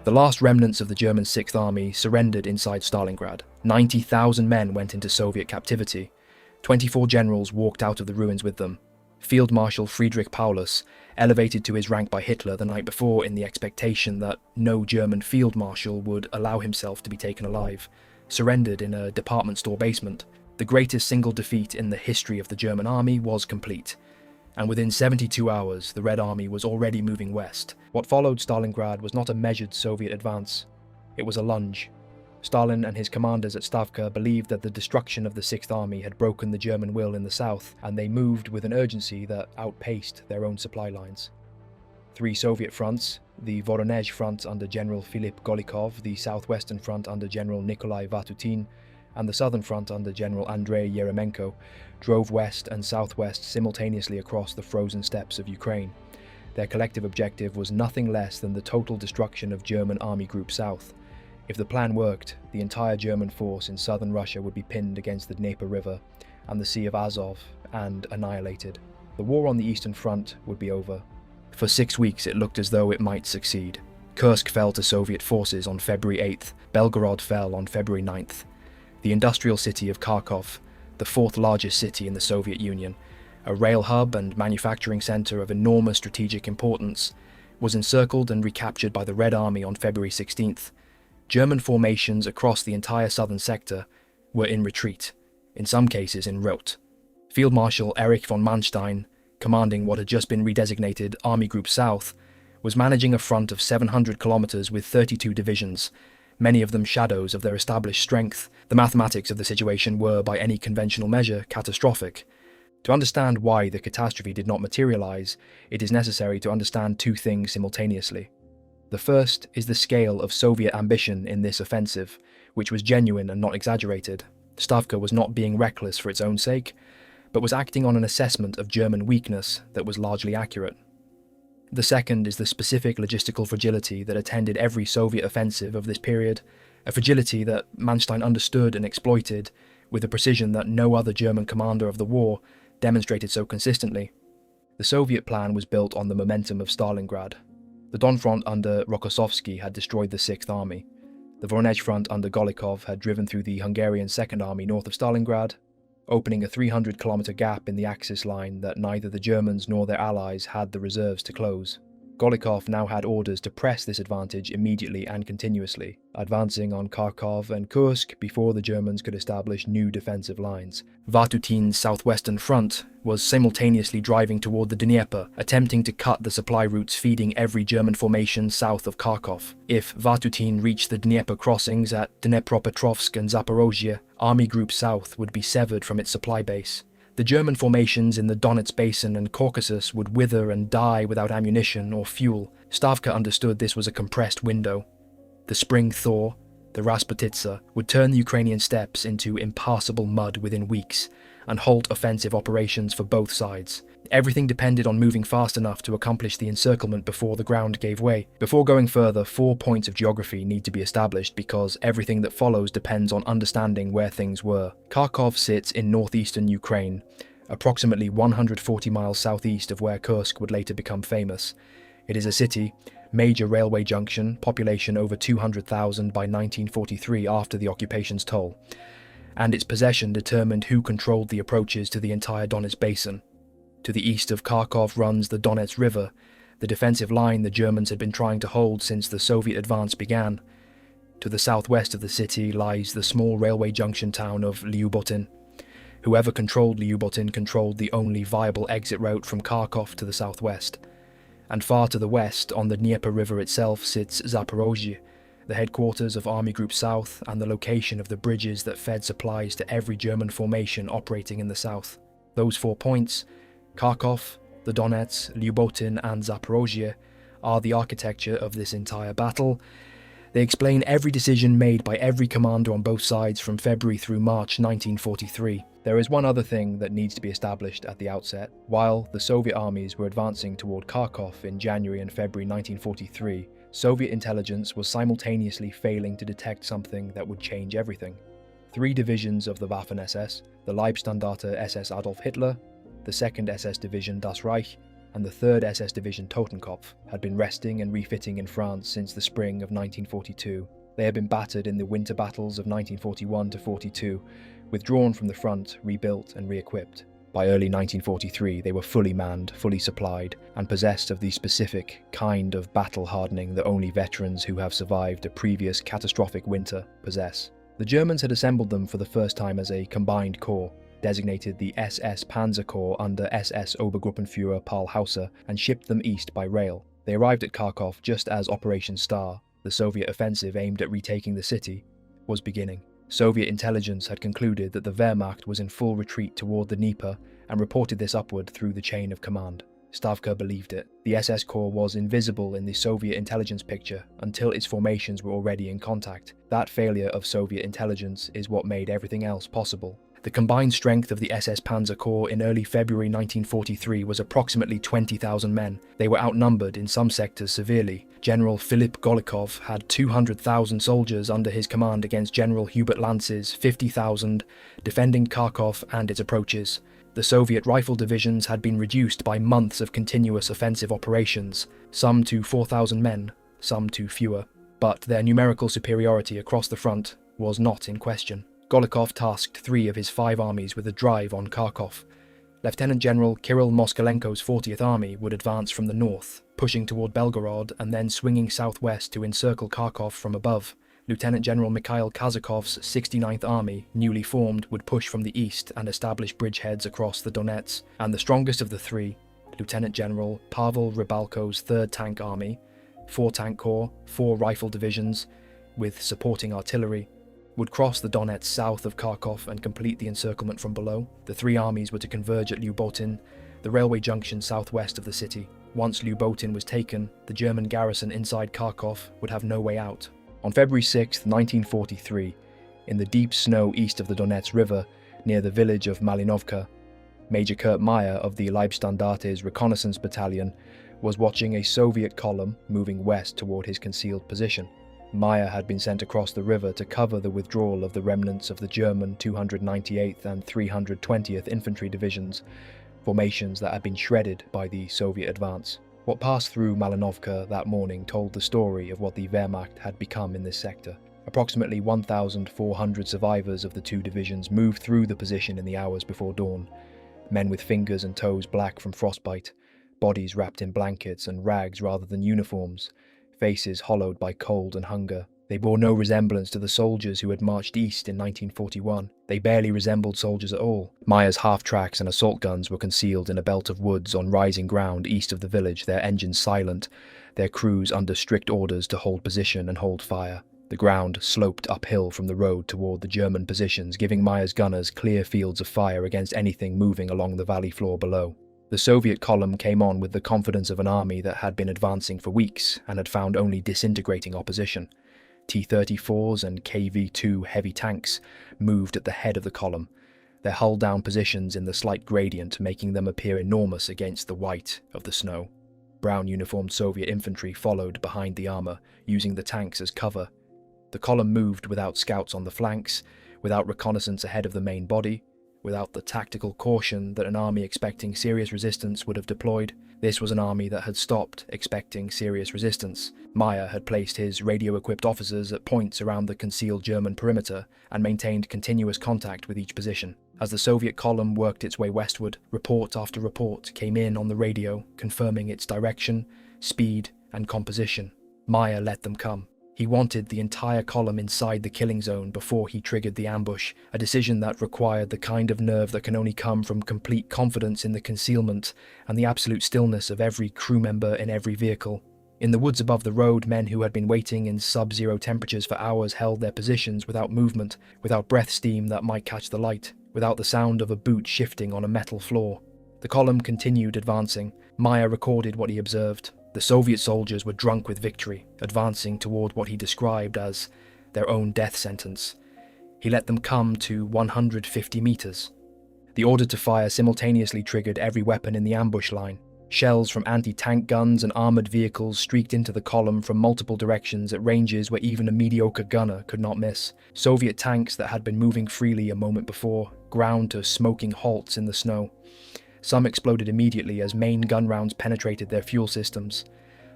The last remnants of the German Sixth Army surrendered inside Stalingrad. 90,000 men went into Soviet captivity. 24 generals walked out of the ruins with them. Field Marshal Friedrich Paulus, elevated to his rank by Hitler the night before in the expectation that no German field marshal would allow himself to be taken alive, surrendered in a department store basement. The greatest single defeat in the history of the German army was complete, and within 72 hours the Red Army was already moving west. What followed Stalingrad was not a measured Soviet advance, it was a lunge. Stalin and his commanders at Stavka believed that the destruction of the Sixth Army had broken the German will in the south, and they moved with an urgency that outpaced their own supply lines. 3 Soviet fronts, the Voronezh front under General Philip Golikov, the southwestern front under General Nikolai Vatutin, and the southern front under General Andrei Yeremenko, drove west and southwest simultaneously across the frozen steppes of Ukraine. Their collective objective was nothing less than the total destruction of German Army Group South. If the plan worked, the entire German force in southern Russia would be pinned against the Dnieper River and the Sea of Azov and annihilated. The war on the Eastern Front would be over. For 6 weeks it looked as though it might succeed. Kursk fell to Soviet forces on February 8th, Belgorod fell on February 9th. The industrial city of Kharkov, the 4th largest city in the Soviet Union, a rail hub and manufacturing centre of enormous strategic importance, was encircled and recaptured by the Red Army on February 16th. German formations across the entire southern sector were in retreat, in some cases in rout. Field Marshal Erich von Manstein, commanding what had just been redesignated Army Group South, was managing a front of 700 kilometres with 32 divisions, many of them shadows of their established strength. The mathematics of the situation were, by any conventional measure, catastrophic. To understand why the catastrophe did not materialise, it is necessary to understand 2 things simultaneously. The first is the scale of Soviet ambition in this offensive, which was genuine and not exaggerated. Stavka was not being reckless for its own sake, but was acting on an assessment of German weakness that was largely accurate. The second is the specific logistical fragility that attended every Soviet offensive of this period, a fragility that Manstein understood and exploited with a precision that no other German commander of the war demonstrated so consistently. The Soviet plan was built on the momentum of Stalingrad. The Don front under Rokossovsky had destroyed the Sixth Army. The Voronezh front under Golikov had driven through the Hungarian Second Army north of Stalingrad, opening a 300-kilometre gap in the Axis line that neither the Germans nor their allies had the reserves to close. Golikov now had orders to press this advantage immediately and continuously, advancing on Kharkov and Kursk before the Germans could establish new defensive lines. Vatutin's southwestern front was simultaneously driving toward the Dnieper, attempting to cut the supply routes feeding every German formation south of Kharkov. If Vatutin reached the Dnieper crossings at Dnepropetrovsk and Zaporozhye, Army Group South would be severed from its supply base. The German formations in the Donets Basin and Caucasus would wither and die without ammunition or fuel. Stavka understood this was a compressed window. The spring thaw, the Rasputitsa, would turn the Ukrainian steppes into impassable mud within weeks and halt offensive operations for both sides. Everything depended on moving fast enough to accomplish the encirclement before the ground gave way. Before going further, 4 points of geography need to be established because everything that follows depends on understanding where things were. Kharkov sits in northeastern Ukraine, approximately 140 miles southeast of where Kursk would later become famous. It is a city, major railway junction, population over 200,000 by 1943 after the occupation's toll, and its possession determined who controlled the approaches to the entire Donets Basin. To the east of Kharkov runs the Donets River, the defensive line the Germans had been trying to hold since the Soviet advance began. To the southwest of the city lies the small railway junction town of Lyubotin. Whoever controlled Lyubotin controlled the only viable exit route from Kharkov to the southwest. And far to the west, on the Dnieper River itself, sits Zaporozhye, the headquarters of Army Group South and the location of the bridges that fed supplies to every German formation operating in the south. Those 4 points, Kharkov, the Donets, Lyubotin and Zaporozhye, are the architecture of this entire battle. They explain every decision made by every commander on both sides from February through March 1943. There is one other thing that needs to be established at the outset. While the Soviet armies were advancing toward Kharkov in January and February 1943, Soviet intelligence was simultaneously failing to detect something that would change everything. 3 divisions of the Waffen-SS, the Leibstandarte SS Adolf Hitler, the 2nd SS Division Das Reich, and the 3rd SS Division Totenkopf had been resting and refitting in France since the spring of 1942. They had been battered in the winter battles of 1941–42, withdrawn from the front, rebuilt and re-equipped. By early 1943, they were fully manned, fully supplied, and possessed of the specific kind of battle hardening that only veterans who have survived a previous catastrophic winter possess. The Germans had assembled them for the first time as a combined corps, designated the SS Panzer Corps under SS Obergruppenführer Paul Hauser, and shipped them east by rail. They arrived at Kharkov just as Operation Star, the Soviet offensive aimed at retaking the city, was beginning. Soviet intelligence had concluded that the Wehrmacht was in full retreat toward the Dnieper and reported this upward through the chain of command. Stavka believed it. The SS Corps was invisible in the Soviet intelligence picture until its formations were already in contact. That failure of Soviet intelligence is what made everything else possible. The combined strength of the SS Panzer Corps in early February 1943 was approximately 20,000 men. They were outnumbered in some sectors severely. General Philip Golikov had 200,000 soldiers under his command against General Hubert Lanz's 50,000, defending Kharkov and its approaches. The Soviet rifle divisions had been reduced by months of continuous offensive operations, some to 4,000 men, some to fewer. But their numerical superiority across the front was not in question. Golikov tasked 3 of his 5 armies with a drive on Kharkov. Lieutenant General Kirill Moskalenko's 40th Army would advance from the north, pushing toward Belgorod and then swinging southwest to encircle Kharkov from above. Lieutenant General Mikhail Kazakov's 69th Army, newly formed, would push from the east and establish bridgeheads across the Donets, and the strongest of the 3, Lieutenant General Pavel Rybalko's 3rd Tank Army, 4 tank corps, 4 rifle divisions, with supporting artillery, would cross the Donets south of Kharkov and complete the encirclement from below. The 3 armies were to converge at Lubotin, the railway junction southwest of the city. Once Lubotin was taken, the German garrison inside Kharkov would have no way out. On February 6, 1943, in the deep snow east of the Donets River, near the village of Malinovka, Major Kurt Meyer of the Leibstandarte's reconnaissance battalion was watching a Soviet column moving west toward his concealed position. Meyer had been sent across the river to cover the withdrawal of the remnants of the German 298th and 320th Infantry Divisions, formations that had been shredded by the Soviet advance. What passed through Malinovka that morning told the story of what the Wehrmacht had become in this sector. Approximately 1,400 survivors of the 2 divisions moved through the position in the hours before dawn, men with fingers and toes black from frostbite, bodies wrapped in blankets and rags rather than uniforms, faces hollowed by cold and hunger. They bore no resemblance to the soldiers who had marched east in 1941. They barely resembled soldiers at all. Meyer's half-tracks and assault guns were concealed in a belt of woods on rising ground east of the village, their engines silent, their crews under strict orders to hold position and hold fire. The ground sloped uphill from the road toward the German positions, giving Meyer's gunners clear fields of fire against anything moving along the valley floor below. The Soviet column came on with the confidence of an army that had been advancing for weeks and had found only disintegrating opposition. T-34s and KV-2 heavy tanks moved at the head of the column, their hull-down positions in the slight gradient making them appear enormous against the white of the snow. Brown-uniformed Soviet infantry followed behind the armour, using the tanks as cover. The column moved without scouts on the flanks, without reconnaissance ahead of the main body, without the tactical caution that an army expecting serious resistance would have deployed. This was an army that had stopped expecting serious resistance. Meyer had placed his radio-equipped officers at points around the concealed German perimeter and maintained continuous contact with each position. As the Soviet column worked its way westward, report after report came in on the radio, confirming its direction, speed, and composition. Meyer let them come. He wanted the entire column inside the killing zone before he triggered the ambush, a decision that required the kind of nerve that can only come from complete confidence in the concealment and the absolute stillness of every crew member in every vehicle. In the woods above the road, men who had been waiting in sub-zero temperatures for hours held their positions without movement, without breath steam that might catch the light, without the sound of a boot shifting on a metal floor. The column continued advancing. Meyer recorded what he observed. The Soviet soldiers were drunk with victory, advancing toward what he described as their own death sentence. He let them come to 150 meters. The order to fire simultaneously triggered every weapon in the ambush line. Shells from anti-tank guns and armoured vehicles streaked into the column from multiple directions at ranges where even a mediocre gunner could not miss. Soviet tanks that had been moving freely a moment before ground to smoking halts in the snow. Some exploded immediately as main gun rounds penetrated their fuel systems.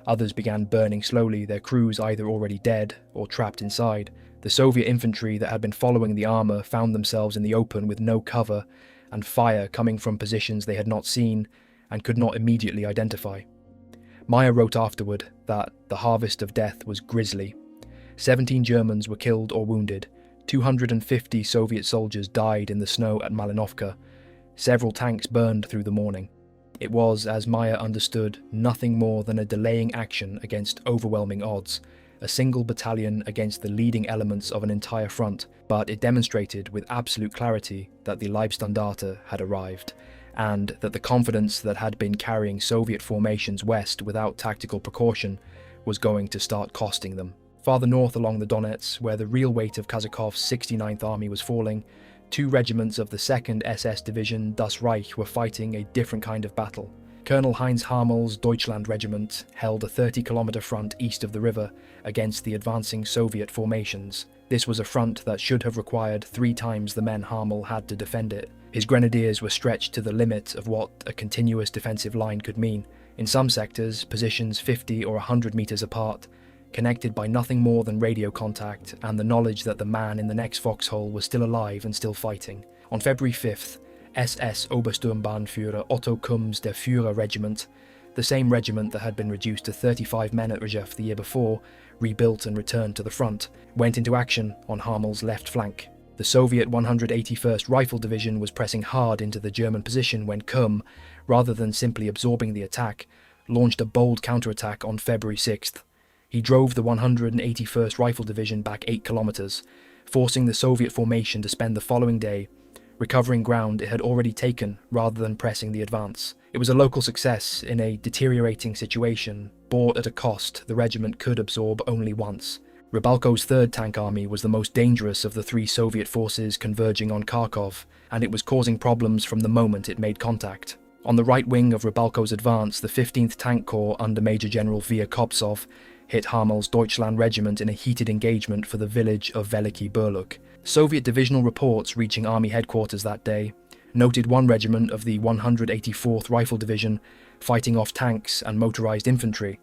Others began burning slowly, their crews either already dead or trapped inside. The Soviet infantry that had been following the armour found themselves in the open with no cover, and fire coming from positions they had not seen and could not immediately identify. Meyer wrote afterward that the harvest of death was grisly. 17 Germans were killed or wounded. 250 Soviet soldiers died in the snow at Malinovka. Several tanks burned through the morning. It was, as Meyer understood, nothing more than a delaying action against overwhelming odds, a single battalion against the leading elements of an entire front, but it demonstrated with absolute clarity that the Leibstandarte had arrived, and that the confidence that had been carrying Soviet formations west without tactical precaution was going to start costing them. Farther north along the Donets, where the real weight of Kharkov's 69th Army was falling, 2 regiments of the 2nd SS Division Das Reich were fighting a different kind of battle. Colonel Heinz Harmel's Deutschland Regiment held a 30-kilometer front east of the river against the advancing Soviet formations. This was a front that should have required 3 times the men Harmel had to defend it. His grenadiers were stretched to the limit of what a continuous defensive line could mean. In some sectors, positions 50 or 100 meters apart, connected by nothing more than radio contact and the knowledge that the man in the next foxhole was still alive and still fighting. On February 5th, SS Obersturmbannführer Otto Kumms der Führer Regiment, the same regiment that had been reduced to 35 men at Rzhev the year before, rebuilt and returned to the front, went into action on Harmel's left flank. The Soviet 181st Rifle Division was pressing hard into the German position when Kumm, rather than simply absorbing the attack, launched a bold counterattack on February 6th. He drove the 181st Rifle Division back 8 kilometers, forcing the Soviet formation to spend the following day recovering ground it had already taken rather than pressing the advance. It was a local success in a deteriorating situation, bought at a cost the regiment could absorb only once. Rybalko's 3rd Tank Army was the most dangerous of the 3 Soviet forces converging on Kharkov, and it was causing problems from the moment it made contact. On the right wing of Rybalko's advance, the 15th Tank Corps under Major General Kopsov hit Harmel's Deutschland Regiment in a heated engagement for the village of Veliki Burluk. Soviet divisional reports reaching Army headquarters that day noted one regiment of the 184th Rifle Division fighting off tanks and motorized infantry,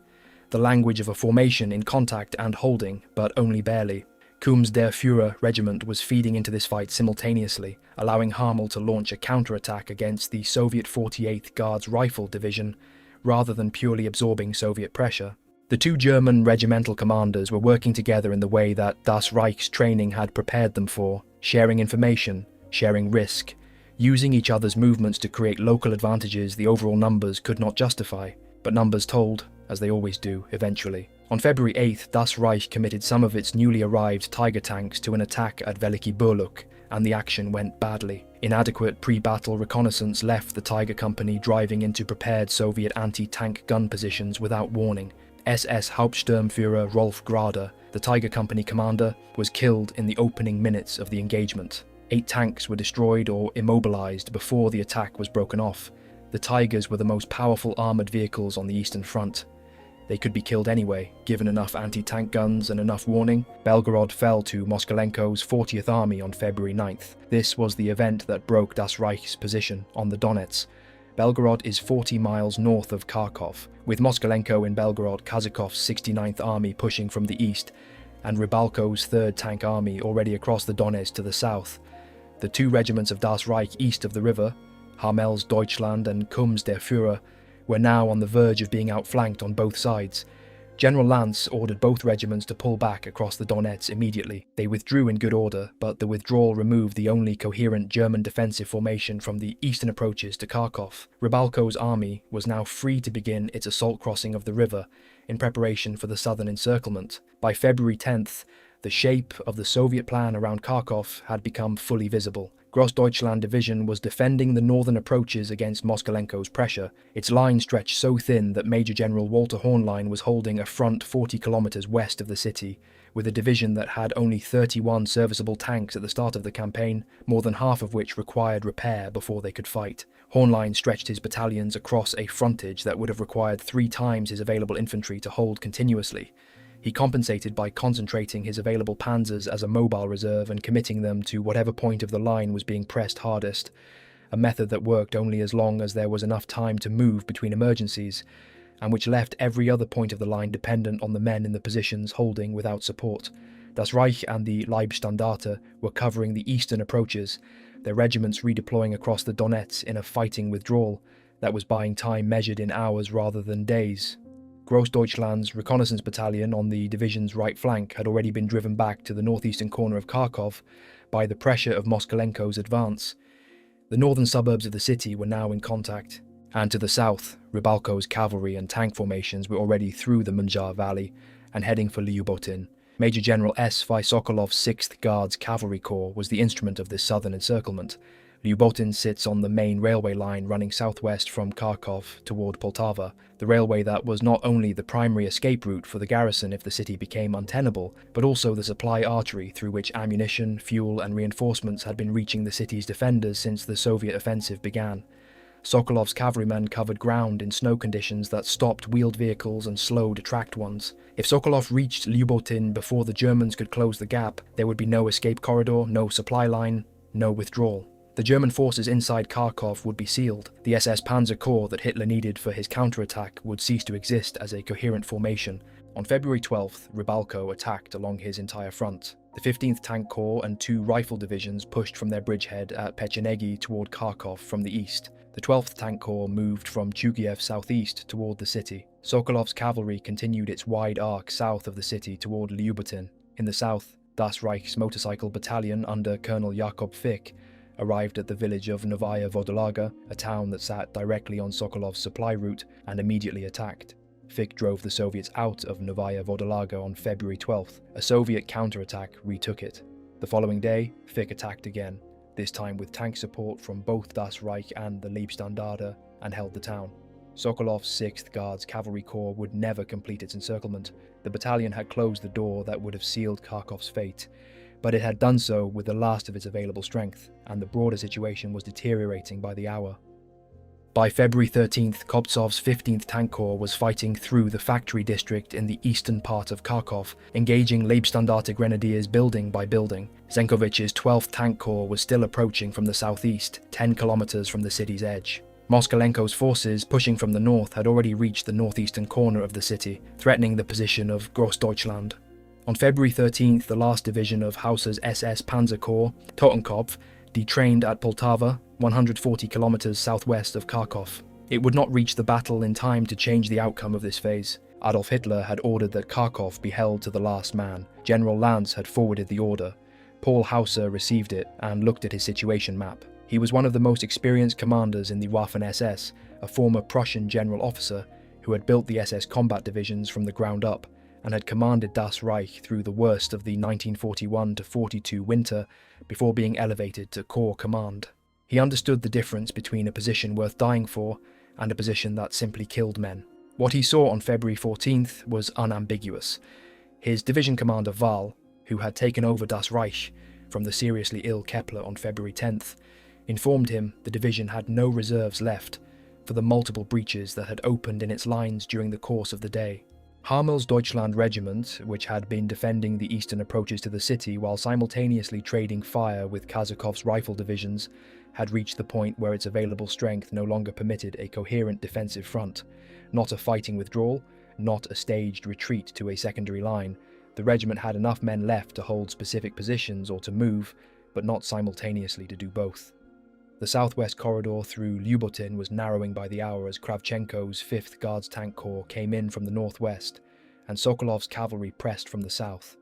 the language of a formation in contact and holding, but only barely. Kumms der Führer Regiment was feeding into this fight simultaneously, allowing Harmel to launch a counterattack against the Soviet 48th Guards Rifle Division, rather than purely absorbing Soviet pressure. The 2 German regimental commanders were working together in the way that Das Reich's training had prepared them for, sharing information, sharing risk, using each other's movements to create local advantages the overall numbers could not justify, but numbers told, as they always do, eventually. On February 8th, Das Reich committed some of its newly arrived Tiger tanks to an attack at Veliki Burluk, and the action went badly. Inadequate pre-battle reconnaissance left the Tiger Company driving into prepared Soviet anti-tank gun positions without warning. SS Hauptsturmführer Rolf Grader, the Tiger Company commander, was killed in the opening minutes of the engagement. 8 tanks were destroyed or immobilized before the attack was broken off. The Tigers were the most powerful armored vehicles on the Eastern Front. They could be killed anyway, given enough anti-tank guns and enough warning. Belgorod fell to Moskalenko's 40th Army on February 9th. This was the event that broke Das Reich's position on the Donets. Belgorod is 40 miles north of Kharkov, with Moskalenko in Belgorod, Kazakov's 69th Army pushing from the east, and Rybalko's 3rd Tank Army already across the Donets to the south. The 2 regiments of Das Reich east of the river, Harmel's Deutschland and Kumms der Führer, were now on the verge of being outflanked on both sides. General Lanz ordered both regiments to pull back across the Donets immediately. They withdrew in good order, but the withdrawal removed the only coherent German defensive formation from the eastern approaches to Kharkov. Rybalko's army was now free to begin its assault crossing of the river in preparation for the southern encirclement. By February 10th, the shape of the Soviet plan around Kharkov had become fully visible. Grossdeutschland Division was defending the northern approaches against Moskalenko's pressure. Its line stretched so thin that Major General Walter Hornlein was holding a front 40 kilometers west of the city, with a division that had only 31 serviceable tanks at the start of the campaign, more than half of which required repair before they could fight. Hornlein stretched his battalions across a frontage that would have required 3 times his available infantry to hold continuously. He compensated by concentrating his available panzers as a mobile reserve and committing them to whatever point of the line was being pressed hardest. a method that worked only as long as there was enough time to move between emergencies, and which left every other point of the line dependent on the men in the positions holding without support. Das Reich and the Leibstandarte were covering the eastern approaches, their regiments redeploying across the Donets in a fighting withdrawal that was buying time measured in hours rather than days. Grossdeutschland's reconnaissance battalion on the division's right flank had already been driven back to the northeastern corner of Kharkov by the pressure of Moskalenko's advance. The northern suburbs of the city were now in contact, and to the south, Rybalko's cavalry and tank formations were already through the Munjar Valley and heading for Lyubotin. Major General S. V. Sokolov's 6th Guards Cavalry Corps was the instrument of this southern encirclement. Lyubotin sits on the main railway line running southwest from Kharkov toward Poltava, the railway that was not only the primary escape route for the garrison if the city became untenable, but also the supply artery through which ammunition, fuel and reinforcements had been reaching the city's defenders since the Soviet offensive began. Sokolov's cavalrymen covered ground in snow conditions that stopped wheeled vehicles and slowed tracked ones. If Sokolov reached Lyubotin before the Germans could close the gap, there would be no escape corridor, no supply line, no withdrawal. The German forces inside Kharkov would be sealed. The SS Panzer Corps that Hitler needed for his counterattack would cease to exist as a coherent formation. On February 12th, Rybalko attacked along his entire front. The 15th Tank Corps and 2 rifle divisions pushed from their bridgehead at Pechenegi toward Kharkov from the east. The 12th Tank Corps moved from Chugiev southeast toward the city. Sokolov's cavalry continued its wide arc south of the city toward Lyubotin. In the south, Das Reich's motorcycle battalion under Colonel Jakob Fick arrived at the village of Novaya Vodolaga, a town that sat directly on Sokolov's supply route, and immediately attacked. Fick drove the Soviets out of Novaya Vodolaga on February 12th. A Soviet counterattack retook it. The following day, Fick attacked again, this time with tank support from both Das Reich and the Leibstandarte, and held the town. Sokolov's 6th Guards Cavalry Corps would never complete its encirclement. The battalion had closed the door that would have sealed Kharkov's fate, but it had done so with the last of its available strength, and the broader situation was deteriorating by the hour. By February 13th, Koptsov's 15th Tank Corps was fighting through the factory district in the eastern part of Kharkov, engaging Leibstandarte grenadiers building by building. Zenkovich's 12th Tank Corps was still approaching from the southeast, 10 kilometers from the city's edge. Moskalenko's forces, pushing from the north, had already reached the northeastern corner of the city, threatening the position of Grossdeutschland. On February 13th, the last division of Hauser's SS Panzer Corps, Totenkopf, detrained at Poltava, 140 kilometers southwest of Kharkov. It would not reach the battle in time to change the outcome of this phase. Adolf Hitler had ordered that Kharkov be held to the last man. General Lanz had forwarded the order. Paul Hauser received it and looked at his situation map. He was one of the most experienced commanders in the Waffen-SS, a former Prussian general officer who had built the SS combat divisions from the ground up, and had commanded Das Reich through the worst of the 1941-42 winter before being elevated to Corps command. He understood the difference between a position worth dying for and a position that simply killed men. What he saw on February 14th was unambiguous. His division commander Wahl, who had taken over Das Reich from the seriously ill Kepler on February 10th, informed him the division had no reserves left for the multiple breaches that had opened in its lines during the course of the day. Hamel's Deutschland Regiment, which had been defending the eastern approaches to the city while simultaneously trading fire with Kazakov's rifle divisions, had reached the point where its available strength no longer permitted a coherent defensive front. Not a fighting withdrawal, not a staged retreat to a secondary line. The regiment had enough men left to hold specific positions or to move, but not simultaneously to do both. The southwest corridor through Lyubotin was narrowing by the hour as Kravchenko's 5th Guards Tank Corps came in from the northwest, and Sokolov's cavalry pressed from the south.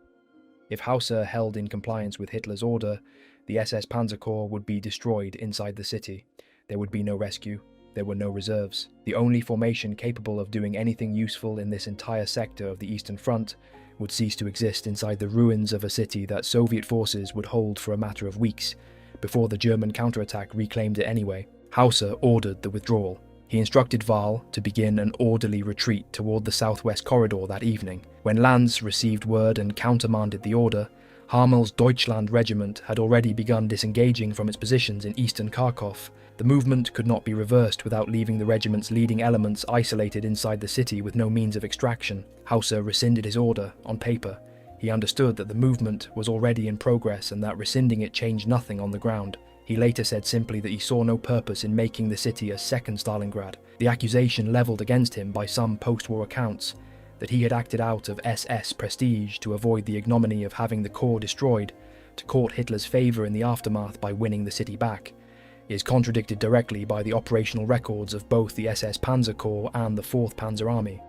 If Hauser held in compliance with Hitler's order, the SS Panzer Corps would be destroyed inside the city. There would be no rescue. There were no reserves. The only formation capable of doing anything useful in this entire sector of the Eastern Front would cease to exist inside the ruins of a city that Soviet forces would hold for a matter of weeks, before the German counterattack reclaimed it anyway. Hauser ordered the withdrawal. He instructed Wahl to begin an orderly retreat toward the southwest corridor that evening. When Lanz received word and countermanded the order, Hamel's Deutschland Regiment had already begun disengaging from its positions in eastern Kharkov. The movement could not be reversed without leaving the regiment's leading elements isolated inside the city with no means of extraction. Hauser rescinded his order on paper. He understood that the movement was already in progress and that rescinding it changed nothing on the ground. He later said simply that he saw no purpose in making the city a second Stalingrad. The accusation levelled against him by some post-war accounts that he had acted out of SS prestige to avoid the ignominy of having the core destroyed to court Hitler's favour in the aftermath by winning the city back, is contradicted directly by the operational records of both the SS Panzer Corps and the 4th Panzer Army.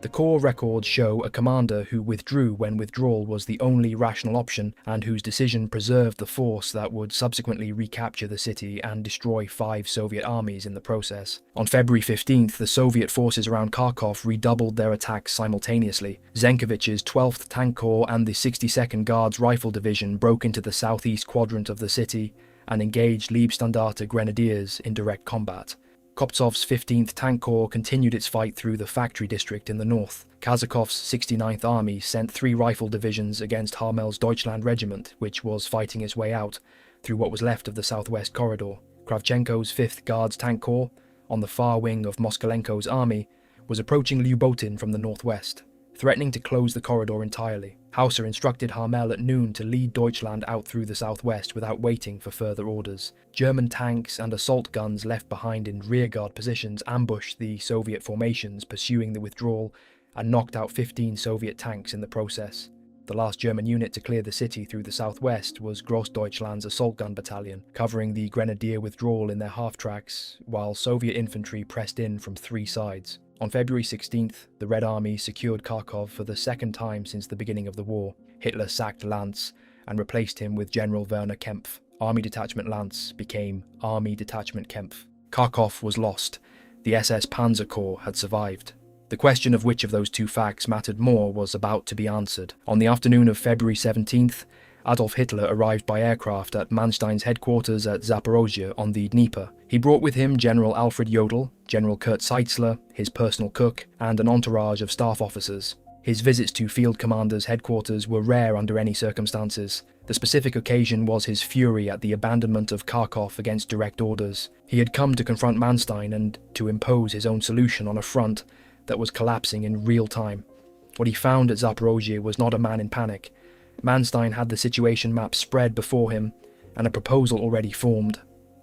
The Corps records show a commander who withdrew when withdrawal was the only rational option and whose decision preserved the force that would subsequently recapture the city and destroy 5 Soviet armies in the process. On February 15th, the Soviet forces around Kharkov redoubled their attacks simultaneously. Zenkovich's 12th Tank Corps and the 62nd Guards Rifle Division broke into the southeast quadrant of the city and engaged Leibstandarte Grenadiers in direct combat. Koptsov's 15th Tank Corps continued its fight through the factory district in the north. Kazakov's 69th Army sent 3 rifle divisions against Harmel's Deutschland Regiment, which was fighting its way out through what was left of the southwest corridor. Kravchenko's 5th Guards Tank Corps, on the far wing of Moskalenko's army, was approaching Lyubotin from the northwest, threatening to close the corridor entirely. Hauser instructed Harmel at noon to lead Deutschland out through the southwest without waiting for further orders. German tanks and assault guns left behind in rearguard positions ambushed the Soviet formations pursuing the withdrawal and knocked out 15 Soviet tanks in the process. The last German unit to clear the city through the southwest was Grossdeutschland's assault gun battalion, covering the Grenadier withdrawal in their half-tracks, while Soviet infantry pressed in from 3 sides. On February 16th, the Red Army secured Kharkov for the second time since the beginning of the war. Hitler sacked Lanz and replaced him with General Werner Kempf. Army Detachment Lanz became Army Detachment Kempf. Kharkov was lost. The SS Panzer Corps had survived. The question of which of those 2 facts mattered more was about to be answered. On the afternoon of February 17th, Adolf Hitler arrived by aircraft at Manstein's headquarters at Zaporozhye on the Dnieper. He brought with him General Alfred Jodl, General Kurt Seitzler, his personal cook, and an entourage of staff officers. His visits to field commanders' headquarters were rare under any circumstances. The specific occasion was his fury at the abandonment of Kharkov against direct orders. He had come to confront Manstein and to impose his own solution on a front that was collapsing in real time. What he found at Zaporozhye was not a man in panic. Manstein had the situation map spread before him and a proposal already formed.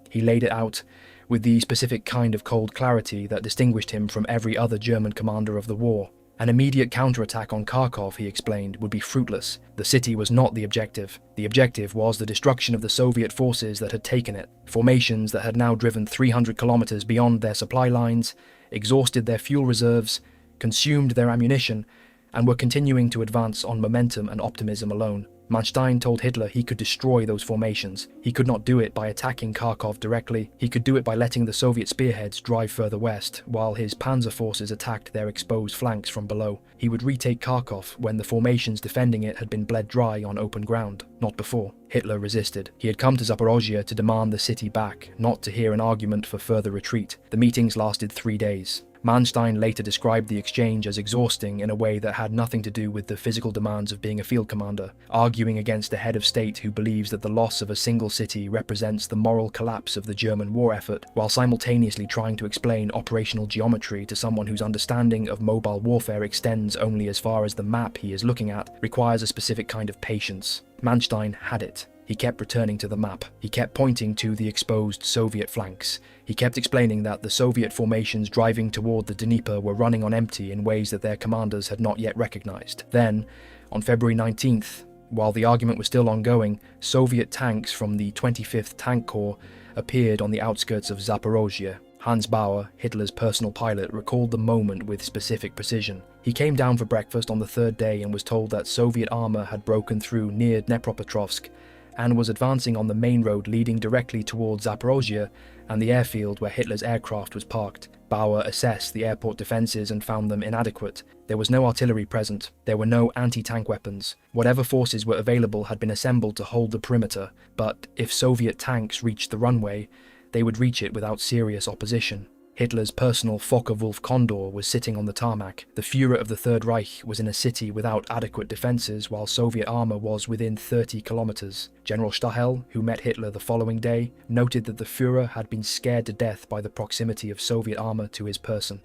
He laid it out with the specific kind of cold clarity that distinguished him from every other German commander of the war. An immediate counterattack on Kharkov, he explained, would be fruitless. The city was not the objective. The objective was the destruction of the Soviet forces that had taken it, formations that had now driven 300 kilometers beyond their supply lines, exhausted their fuel reserves, consumed their ammunition, and were continuing to advance on momentum and optimism alone. Manstein told Hitler he could destroy those formations. He could not do it by attacking Kharkov directly. He could do it by letting the Soviet spearheads drive further west, while his panzer forces attacked their exposed flanks from below. He would retake Kharkov when the formations defending it had been bled dry on open ground, not before. Hitler resisted. He had come to Zaporozhye to demand the city back, not to hear an argument for further retreat. The meetings lasted 3 days. Manstein later described the exchange as exhausting in a way that had nothing to do with the physical demands of being a field commander, arguing against a head of state who believes that the loss of a single city represents the moral collapse of the German war effort, while simultaneously trying to explain operational geometry to someone whose understanding of mobile warfare extends only as far as the map he is looking at, requires a specific kind of patience. Manstein had it. He kept returning to the map. He kept pointing to the exposed Soviet flanks. He kept explaining that the Soviet formations driving toward the Dnieper were running on empty in ways that their commanders had not yet recognized. Then, on February 19th, while the argument was still ongoing, Soviet tanks from the 25th Tank Corps appeared on the outskirts of Zaporozhye. Hans Bauer, Hitler's personal pilot, recalled the moment with specific precision. He came down for breakfast on the 3rd day and was told that Soviet armor had broken through near Dnepropetrovsk and was advancing on the main road leading directly towards Zaporozhye and the airfield where Hitler's aircraft was parked. Bauer assessed the airport defences and found them inadequate. There was no artillery present. There were no anti-tank weapons. Whatever forces were available had been assembled to hold the perimeter, but if Soviet tanks reached the runway, they would reach it without serious opposition. Hitler's personal Focke-Wulf Condor was sitting on the tarmac. The Führer of the Third Reich was in a city without adequate defences, while Soviet armour was within 30 kilometres. General Stahel, who met Hitler the following day, noted that the Führer had been scared to death by the proximity of Soviet armour to his person.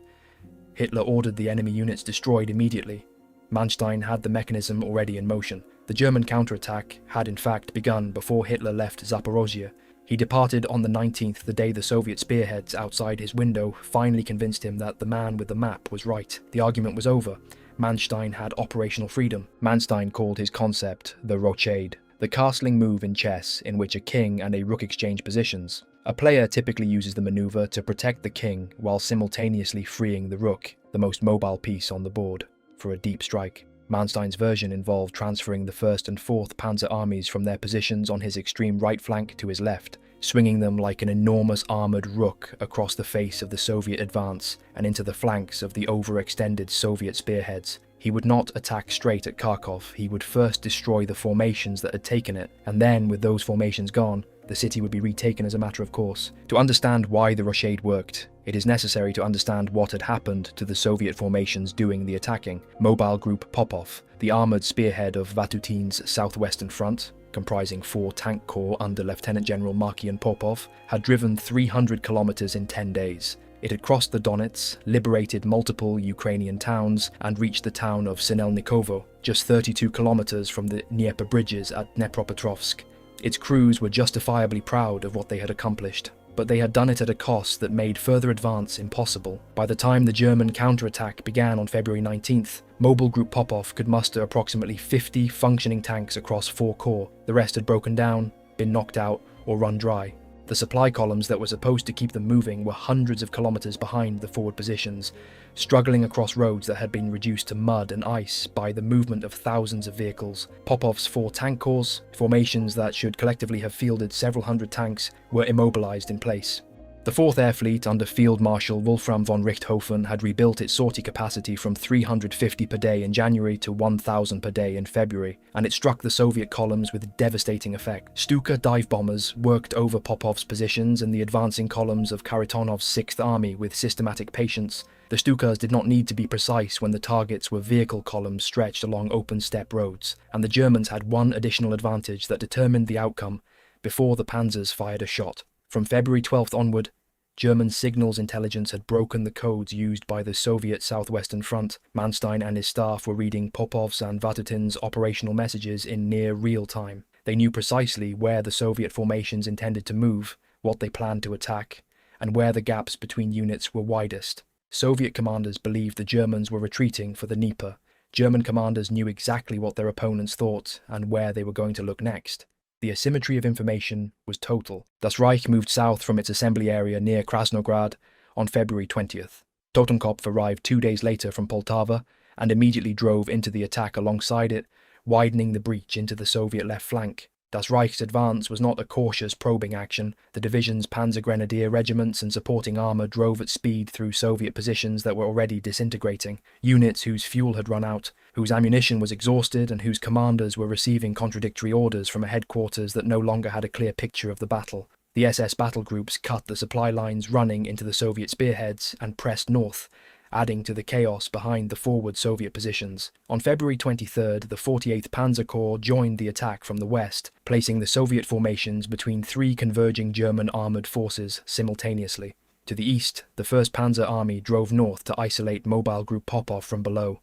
Hitler ordered the enemy units destroyed immediately. Manstein had the mechanism already in motion. The German counterattack had in fact begun before Hitler left Zaporozhye. He departed on the 19th, the day the Soviet spearheads outside his window finally convinced him that the man with the map was right. The argument was over. Manstein had operational freedom. Manstein called his concept the Rochade, the castling move in chess in which a king and a rook exchange positions. A player typically uses the maneuver to protect the king while simultaneously freeing the rook, the most mobile piece on the board, for a deep strike. Manstein's version involved transferring the 1st and 4th Panzer armies from their positions on his extreme right flank to his left, swinging them like an enormous armoured rook across the face of the Soviet advance and into the flanks of the overextended Soviet spearheads. He would not attack straight at Kharkov. He would first destroy the formations that had taken it, and then, with those formations gone, the city would be retaken as a matter of course. To understand why the Rochade worked, it is necessary to understand what had happened to the Soviet formations doing the attacking. Mobile Group Popov, the armoured spearhead of Vatutin's southwestern front, comprising 4 tank corps under Lieutenant General Markian Popov, had driven 300 kilometers in 10 days. It had crossed the Donets, liberated multiple Ukrainian towns, and reached the town of Sinelnikovo, just 32 kilometers from the Dnieper bridges at Dnepropetrovsk. Its crews were justifiably proud of what they had accomplished, but they had done it at a cost that made further advance impossible. By the time the German counterattack began on February 19th, Mobile Group Popov could muster approximately 50 functioning tanks across 4 corps. The rest had broken down, been knocked out, or run dry. The supply columns that were supposed to keep them moving were hundreds of kilometers behind the forward positions, struggling across roads that had been reduced to mud and ice by the movement of thousands of vehicles. Popov's 4 tank corps, formations that should collectively have fielded several hundred tanks, were immobilized in place. The 4th Air Fleet under Field Marshal Wolfram von Richthofen had rebuilt its sortie capacity from 350 per day in January to 1,000 per day in February, and it struck the Soviet columns with devastating effect. Stuka dive bombers worked over Popov's positions and the advancing columns of Kharitonov's 6th Army with systematic patience. The Stukas did not need to be precise when the targets were vehicle columns stretched along open steppe roads, and the Germans had one additional advantage that determined the outcome before the panzers fired a shot. From February 12th onward, German signals intelligence had broken the codes used by the Soviet southwestern front. Manstein and his staff were reading Popov's and Vatutin's operational messages in near real time. They knew precisely where the Soviet formations intended to move, what they planned to attack, and where the gaps between units were widest. Soviet commanders believed the Germans were retreating for the Dnieper. German commanders knew exactly what their opponents thought and where they were going to look next. The asymmetry of information was total. Das Reich moved south from its assembly area near Krasnograd on February 20th. Totenkopf arrived 2 days later from Poltava and immediately drove into the attack alongside it, widening the breach into the Soviet left flank. Das Reich's advance was not a cautious probing action. The division's Panzer Grenadier regiments and supporting armour drove at speed through Soviet positions that were already disintegrating. Units whose fuel had run out, whose ammunition was exhausted, and whose commanders were receiving contradictory orders from a headquarters that no longer had a clear picture of the battle. The SS battle groups cut the supply lines running into the Soviet spearheads and pressed north, adding to the chaos behind the forward Soviet positions. On February 23rd, the 48th Panzer Corps joined the attack from the west, placing the Soviet formations between 3 converging German armoured forces simultaneously. To the east, the 1st Panzer Army drove north to isolate Mobile Group Popov from below,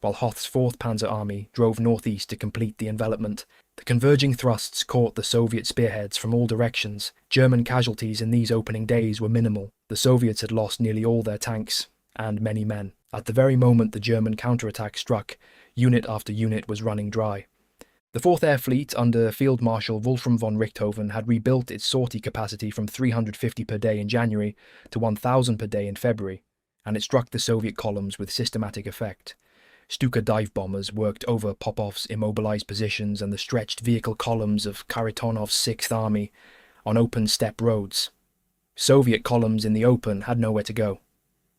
while Hoth's 4th Panzer Army drove northeast to complete the envelopment. The converging thrusts caught the Soviet spearheads from all directions. German casualties in these opening days were minimal. The Soviets had lost nearly all their tanks and many men. At the very moment the German counterattack struck, unit after unit was running dry. The 4th Air Fleet under Field Marshal Wolfram von Richthofen had rebuilt its sortie capacity from 350 per day in January to 1,000 per day in February, and it struck the Soviet columns with systematic effect. Stuka dive bombers worked over Popov's immobilized positions and the stretched vehicle columns of Kharitonov's 6th Army on open steppe roads. Soviet columns in the open had nowhere to go.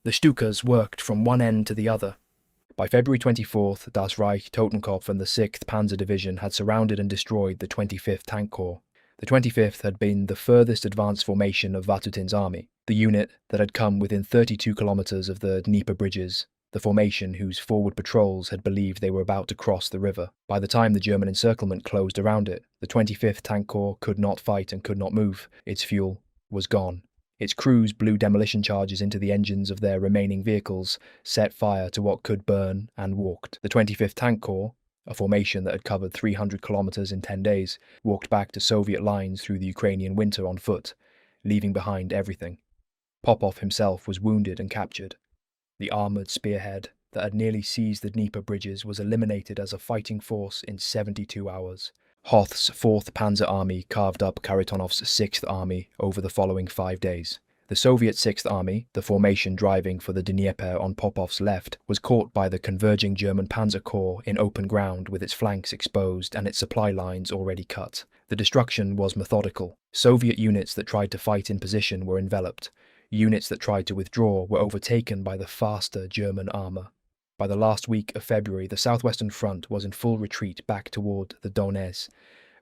The Stukas worked from one end to the other. By February 24th, Das Reich, Totenkopf and the 6th Panzer Division had surrounded and destroyed the 25th Tank Corps. The 25th had been the furthest advanced formation of Vatutin's army, the unit that had come within 32 kilometers of the Dnieper bridges, the formation whose forward patrols had believed they were about to cross the river. By the time the German encirclement closed around it, the 25th Tank Corps could not fight and could not move. Its fuel was gone. Its crews blew demolition charges into the engines of their remaining vehicles, set fire to what could burn, and walked. The 25th Tank Corps, a formation that had covered 300 kilometers in 10 days, walked back to Soviet lines through the Ukrainian winter on foot, leaving behind everything. Popov himself was wounded and captured. The armoured spearhead that had nearly seized the Dnieper bridges was eliminated as a fighting force in 72 hours. Hoth's 4th Panzer Army carved up Kharitonov's 6th Army over the following 5 days. The Soviet 6th Army, the formation driving for the Dnieper on Popov's left, was caught by the converging German Panzer Corps in open ground with its flanks exposed and its supply lines already cut. The destruction was methodical. Soviet units that tried to fight in position were enveloped. Units that tried to withdraw were overtaken by the faster German armour. By the last week of February, the southwestern front was in full retreat back toward the Donets.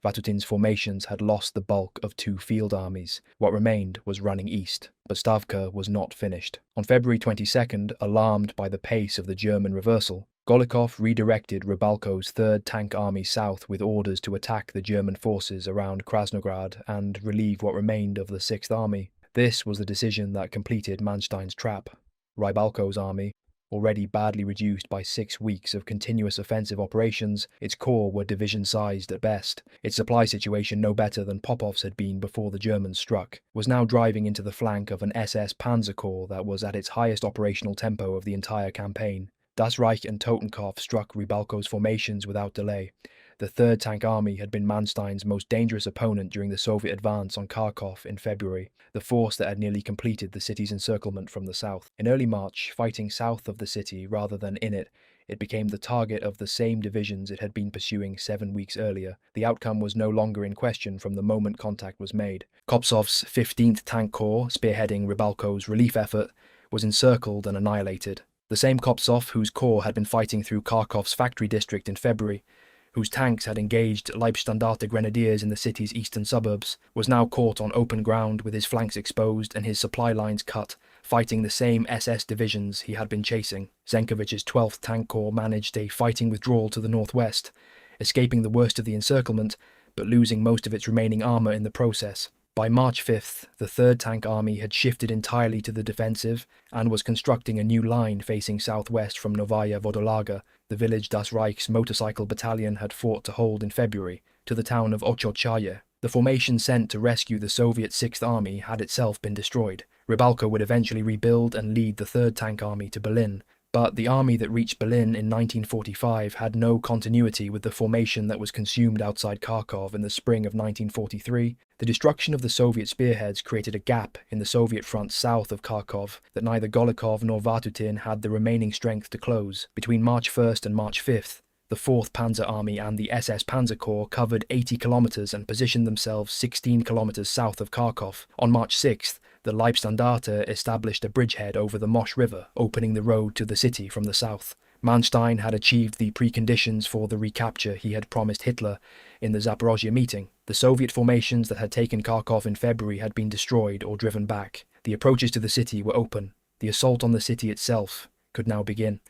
Vatutin's formations had lost the bulk of 2 field armies. What remained was running east, but Stavka was not finished. On February 22nd, alarmed by the pace of the German reversal, Golikov redirected Rybalko's 3rd Tank Army south with orders to attack the German forces around Krasnograd and relieve what remained of the 6th Army. This was the decision that completed Manstein's trap. Rybalko's army, already badly reduced by 6 weeks of continuous offensive operations, its corps were division-sized at best, its supply situation no better than Popov's had been before the Germans struck, was now driving into the flank of an SS Panzer Corps that was at its highest operational tempo of the entire campaign. Das Reich and Totenkopf struck Rybalko's formations without delay. The 3rd Tank Army had been Manstein's most dangerous opponent during the Soviet advance on Kharkov in February, the force that had nearly completed the city's encirclement from the south. In early March, fighting south of the city rather than in it, it became the target of the same divisions it had been pursuing 7 weeks earlier. The outcome was no longer in question from the moment contact was made. Kopsov's 15th Tank Corps, spearheading Rybalko's relief effort, was encircled and annihilated. The same Kopsov whose corps had been fighting through Kharkov's factory district in February, whose tanks had engaged Leibstandarte grenadiers in the city's eastern suburbs, was now caught on open ground with his flanks exposed and his supply lines cut, fighting the same SS divisions he had been chasing. Zenkovich's 12th Tank Corps managed a fighting withdrawal to the northwest, escaping the worst of the encirclement, but losing most of its remaining armour in the process. By March 5th, the 3rd Tank Army had shifted entirely to the defensive and was constructing a new line facing southwest from Novaya Vodolaga, the village Das Reich's motorcycle battalion had fought to hold in February, to the town of Ochochaye. The formation sent to rescue the Soviet 6th Army had itself been destroyed. Rybalko would eventually rebuild and lead the 3rd Tank Army to Berlin, but the army that reached Berlin in 1945 had no continuity with the formation that was consumed outside Kharkov in the spring of 1943. The destruction of the Soviet spearheads created a gap in the Soviet front south of Kharkov that neither Golikov nor Vatutin had the remaining strength to close. Between March 1st and March 5th, the 4th Panzer Army and the SS Panzer Corps covered 80 kilometers and positioned themselves 16 kilometers south of Kharkov. On March 6th, the Leibstandarte established a bridgehead over the Mosh River, opening the road to the city from the south. Manstein had achieved the preconditions for the recapture he had promised Hitler in the Zaporozhye meeting. The Soviet formations that had taken Kharkov in February had been destroyed or driven back. The approaches to the city were open. The assault on the city itself could now begin.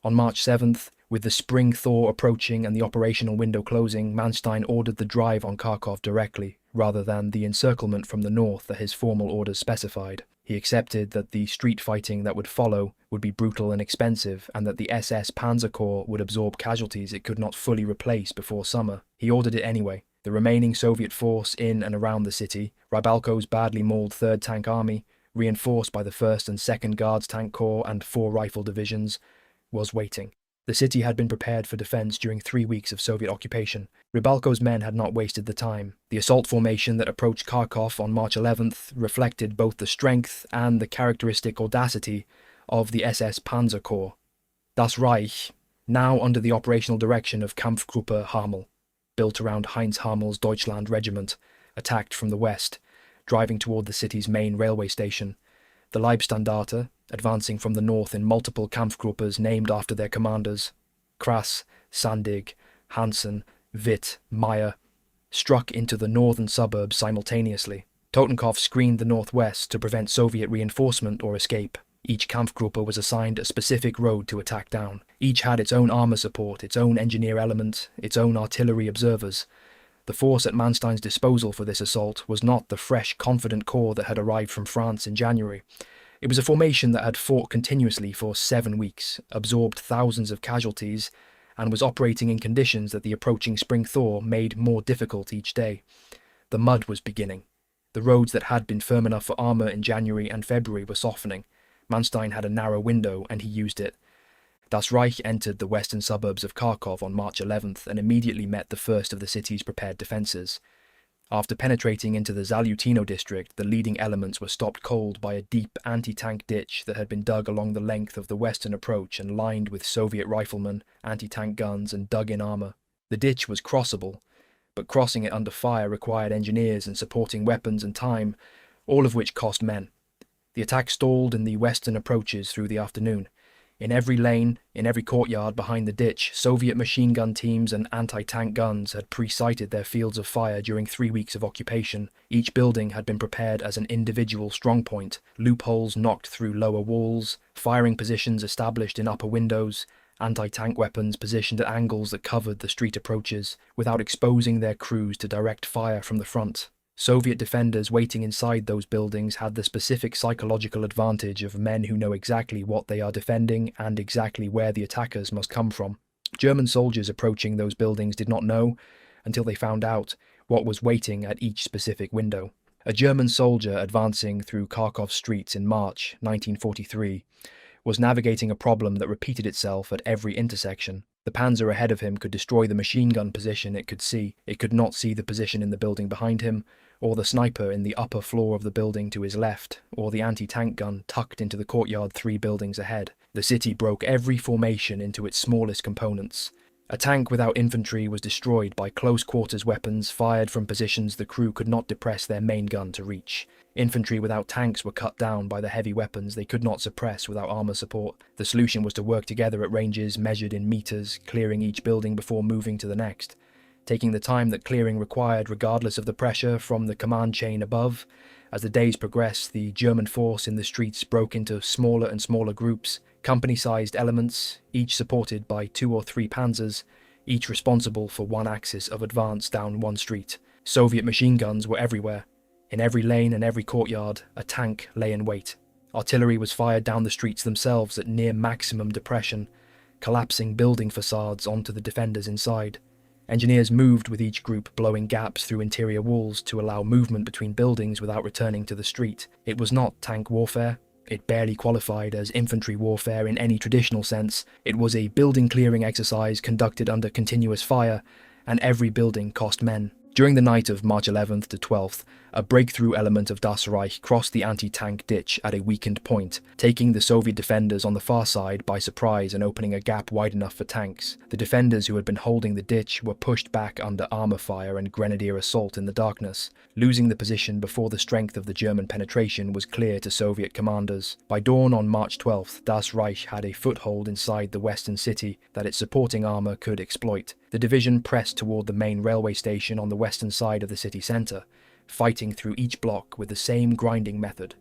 On March 7th, with the spring thaw approaching and the operational window closing, Manstein ordered the drive on Kharkov directly, rather than the encirclement from the north that his formal orders specified. He accepted that the street fighting that would follow would be brutal and expensive, and that the SS Panzer Corps would absorb casualties it could not fully replace before summer. He ordered it anyway. The remaining Soviet force in and around the city, Rybalko's badly mauled 3rd Tank Army, reinforced by the 1st and 2nd Guards Tank Corps and 4 rifle divisions, was waiting. The city had been prepared for defence during 3 weeks of Soviet occupation. Rybalko's men had not wasted the time. The assault formation that approached Kharkov on March 11th reflected both the strength and the characteristic audacity of the SS Panzer Corps. Das Reich, now under the operational direction of Kampfgruppe Hamel, built around Heinz Hamel's Deutschland Regiment, attacked from the west, driving toward the city's main railway station. The Leibstandarte, advancing from the north in multiple Kampfgruppes named after their commanders, Krass, Sandig, Hansen, Witt, Meyer, struck into the northern suburbs simultaneously. Totenkopf screened the northwest to prevent Soviet reinforcement or escape. Each Kampfgruppe was assigned a specific road to attack down. Each had its own armour support, its own engineer element, its own artillery observers. The force at Manstein's disposal for this assault was not the fresh, confident corps that had arrived from France in January. It was a formation that had fought continuously for 7 weeks, absorbed thousands of casualties, and was operating in conditions that the approaching spring thaw made more difficult each day. The mud was beginning. The roads that had been firm enough for armour in January and February were softening. Manstein had a narrow window, and he used it. Das Reich entered the western suburbs of Kharkov on March 11th and immediately met the first of the city's prepared defences. After penetrating into the Zalutino district, the leading elements were stopped cold by a deep anti-tank ditch that had been dug along the length of the western approach and lined with Soviet riflemen, anti-tank guns and dug-in armour. The ditch was crossable, but crossing it under fire required engineers and supporting weapons and time, all of which cost men. The attack stalled in the western approaches through the afternoon. In every lane, in every courtyard behind the ditch, Soviet machine gun teams and anti-tank guns had pre-sighted their fields of fire during 3 weeks of occupation. Each building had been prepared as an individual strongpoint, loopholes knocked through lower walls, firing positions established in upper windows, anti-tank weapons positioned at angles that covered the street approaches, without exposing their crews to direct fire from the front. Soviet defenders waiting inside those buildings had the specific psychological advantage of men who know exactly what they are defending and exactly where the attackers must come from. German soldiers approaching those buildings did not know, until they found out, what was waiting at each specific window. A German soldier advancing through Kharkov streets in March 1943 was navigating a problem that repeated itself at every intersection. The panzer ahead of him could destroy the machine gun position it could see. It could not see the position in the building behind him, or the sniper in the upper floor of the building to his left, or the anti-tank gun tucked into the courtyard 3 buildings ahead. The city broke every formation into its smallest components. A tank without infantry was destroyed by close-quarters weapons fired from positions the crew could not depress their main gun to reach. Infantry without tanks were cut down by the heavy weapons they could not suppress without armour support. The solution was to work together at ranges measured in metres, clearing each building before moving to the next. Taking the time that clearing required regardless of the pressure from the command chain above. As the days progressed, the German force in the streets broke into smaller and smaller groups, company-sized elements, each supported by 2 or 3 panzers, each responsible for one axis of advance down one street. Soviet machine guns were everywhere. In every lane and every courtyard, a tank lay in wait. Artillery was fired down the streets themselves at near maximum depression, collapsing building facades onto the defenders inside. Engineers moved with each group, blowing gaps through interior walls to allow movement between buildings without returning to the street. It was not tank warfare. It barely qualified as infantry warfare in any traditional sense. It was a building clearing exercise conducted under continuous fire, and every building cost men. During the night of March 11th to 12th, a breakthrough element of Das Reich crossed the anti-tank ditch at a weakened point, taking the Soviet defenders on the far side by surprise and opening a gap wide enough for tanks. The defenders who had been holding the ditch were pushed back under armour fire and grenadier assault in the darkness, losing the position before the strength of the German penetration was clear to Soviet commanders. By dawn on March 12th, Das Reich had a foothold inside the western city that its supporting armour could exploit. The division pressed toward the main railway station on the western side of the city centre, fighting through each block with the same grinding method.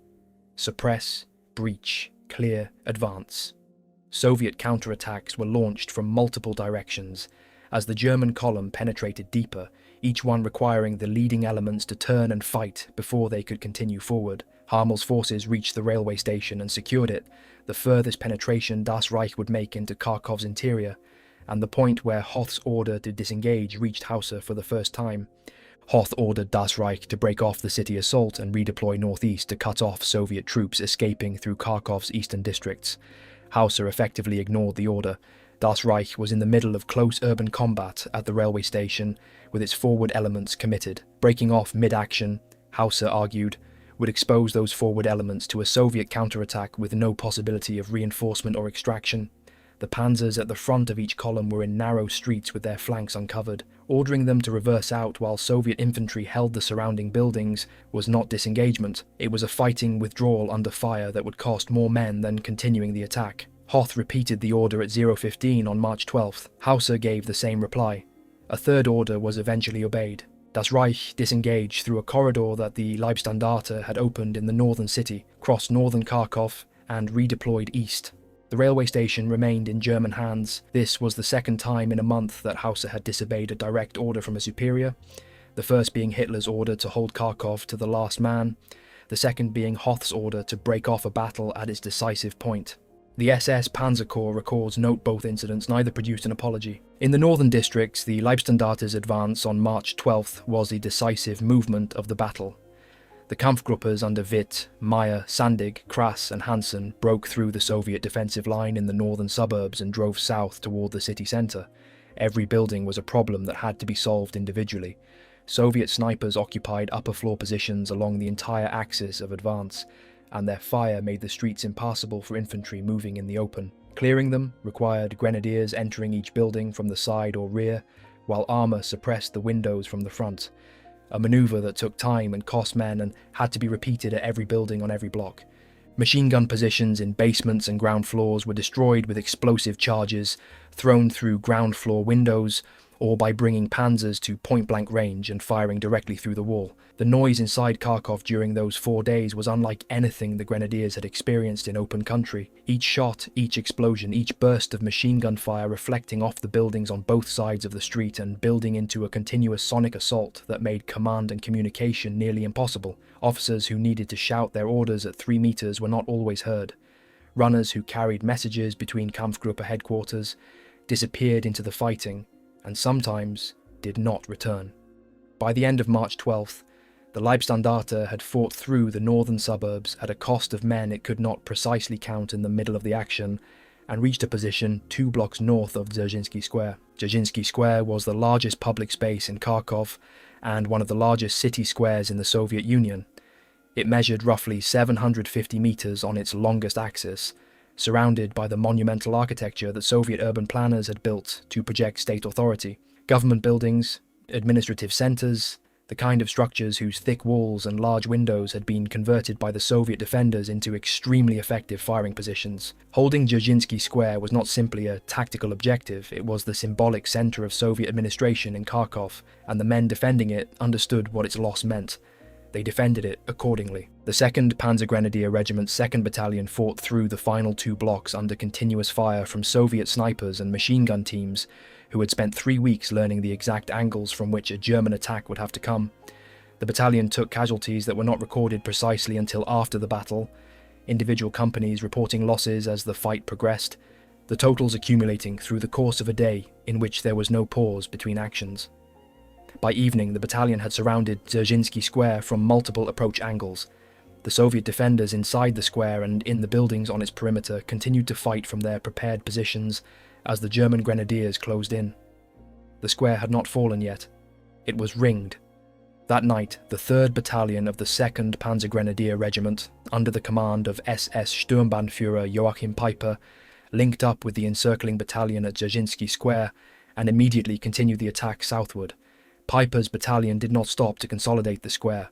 Suppress, breach, clear, advance. Soviet counterattacks were launched from multiple directions. As the German column penetrated deeper, each one requiring the leading elements to turn and fight before they could continue forward. Hammel's forces reached the railway station and secured it, the furthest penetration Das Reich would make into Kharkov's interior, and the point where Hoth's order to disengage reached Hauser for the first time. Hoth ordered Das Reich to break off the city assault and redeploy northeast to cut off Soviet troops escaping through Kharkov's eastern districts. Hauser effectively ignored the order. Das Reich was in the middle of close urban combat at the railway station, with its forward elements committed. Breaking off mid-action, Hauser argued, would expose those forward elements to a Soviet counterattack with no possibility of reinforcement or extraction. The panzers at the front of each column were in narrow streets with their flanks uncovered. Ordering them to reverse out while Soviet infantry held the surrounding buildings was not disengagement. It was a fighting withdrawal under fire that would cost more men than continuing the attack. Hoth repeated the order at 0:15 on March 12th. Hauser gave the same reply. A third order was eventually obeyed. Das Reich disengaged through a corridor that the Leibstandarte had opened in the northern city, crossed northern Kharkov, and redeployed east. The railway station remained in German hands. This was the second time in a month that Hauser had disobeyed a direct order from a superior, the first being Hitler's order to hold Kharkov to the last man, the second being Hoth's order to break off a battle at its decisive point. The SS Panzer Corps records note both incidents, neither produced an apology. In the northern districts, the Leibstandarte's advance on March 12th was the decisive movement of the battle. The Kampfgruppers under Witt, Meyer, Sandig, Krass and Hansen broke through the Soviet defensive line in the northern suburbs and drove south toward the city centre. Every building was a problem that had to be solved individually. Soviet snipers occupied upper floor positions along the entire axis of advance, and their fire made the streets impassable for infantry moving in the open. Clearing them required grenadiers entering each building from the side or rear, while armour suppressed the windows from the front. A manoeuvre that took time and cost men and had to be repeated at every building on every block. Machine gun positions in basements and ground floors were destroyed with explosive charges thrown through ground floor windows or by bringing panzers to point-blank range and firing directly through the wall. The noise inside Kharkov during those 4 days was unlike anything the grenadiers had experienced in open country. Each shot, each explosion, each burst of machine gun fire reflecting off the buildings on both sides of the street and building into a continuous sonic assault that made command and communication nearly impossible. Officers who needed to shout their orders at 3 meters were not always heard. Runners who carried messages between Kampfgruppe headquarters disappeared into the fighting and sometimes did not return. By the end of March 12th, the Leibstandarte had fought through the northern suburbs at a cost of men it could not precisely count in the middle of the action, and reached a position 2 blocks north of Dzerzhinsky Square. Dzerzhinsky Square was the largest public space in Kharkov and one of the largest city squares in the Soviet Union. It measured roughly 750 meters on its longest axis, surrounded by the monumental architecture that Soviet urban planners had built to project state authority. Government buildings, administrative centers, the kind of structures whose thick walls and large windows had been converted by the Soviet defenders into extremely effective firing positions. Holding Dzerzhinsky Square was not simply a tactical objective, it was the symbolic center of Soviet administration in Kharkov, and the men defending it understood what its loss meant. They defended it accordingly. The 2nd Panzer Grenadier Regiment's 2nd Battalion fought through the final 2 blocks under continuous fire from Soviet snipers and machine gun teams who had spent 3 weeks learning the exact angles from which a German attack would have to come. The battalion took casualties that were not recorded precisely until after the battle, individual companies reporting losses as the fight progressed, the totals accumulating through the course of a day in which there was no pause between actions. By evening, the battalion had surrounded Dzerzhinsky Square from multiple approach angles. The Soviet defenders inside the square and in the buildings on its perimeter continued to fight from their prepared positions as the German grenadiers closed in. The square had not fallen yet. It was ringed. That night, the 3rd Battalion of the 2nd Panzer Grenadier Regiment, under the command of SS Sturmbannführer Joachim Peiper, linked up with the encircling battalion at Dzerzhinsky Square and immediately continued the attack southward. Peiper's battalion did not stop to consolidate the square.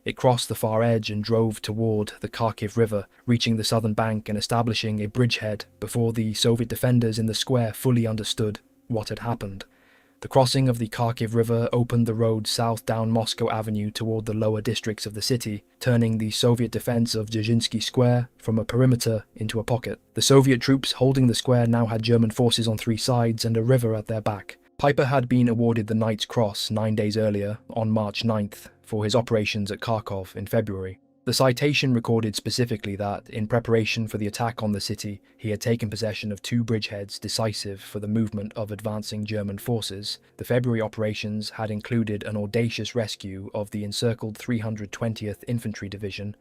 It crossed the far edge and drove toward the Kharkiv River, reaching the southern bank and establishing a bridgehead before the Soviet defenders in the square fully understood what had happened. The crossing of the Kharkiv River opened the road south down Moscow Avenue toward the lower districts of the city, turning the Soviet defense of Dzerzhinsky Square from a perimeter into a pocket. The Soviet troops holding the square now had German forces on 3 sides and a river at their back. Peiper had been awarded the Knight's Cross 9 days earlier, on March 9th, for his operations at Kharkov in February. The citation recorded specifically that, in preparation for the attack on the city, he had taken possession of 2 bridgeheads decisive for the movement of advancing German forces. The February operations had included an audacious rescue of the encircled 320th Infantry Division,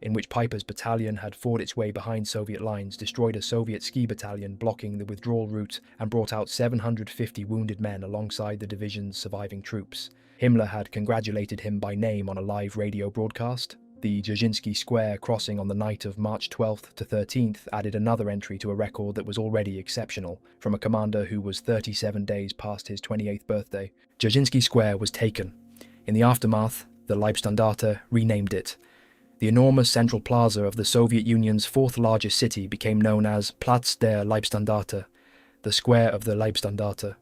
in which Peiper's battalion had fought its way behind Soviet lines, destroyed a Soviet ski battalion blocking the withdrawal route, and brought out 750 wounded men alongside the division's surviving troops. Himmler had congratulated him by name on a live radio broadcast. The Dzerzhinsky Square crossing on the night of March 12th to 13th added another entry to a record that was already exceptional, from a commander who was 37 days past his 28th birthday. Dzerzhinsky Square was taken. In the aftermath, the Leibstandarte renamed it. The enormous central plaza of the Soviet Union's 4th largest city became known as Platz der Leibstandarte, the Square of the Leibstandarte.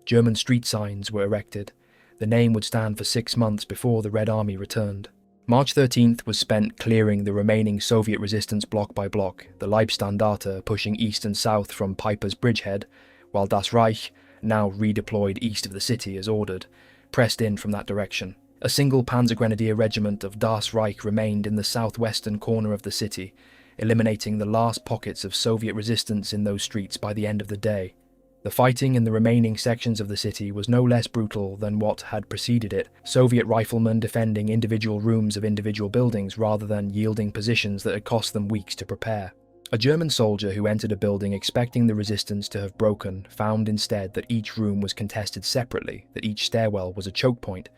German street signs were erected. The name would stand for 6 months before the Red Army returned. March 13th was spent clearing the remaining Soviet resistance block by block, the Leibstandarte pushing east and south from Peiper's bridgehead, while Das Reich, now redeployed east of the city as ordered, pressed in from that direction. A single Panzer Grenadier regiment of Das Reich remained in the southwestern corner of the city, eliminating the last pockets of Soviet resistance in those streets by the end of the day. The fighting in the remaining sections of the city was no less brutal than what had preceded it, Soviet riflemen defending individual rooms of individual buildings rather than yielding positions that had cost them weeks to prepare. A German soldier who entered a building expecting the resistance to have broken found instead that each room was contested separately, that each stairwell was a choke point,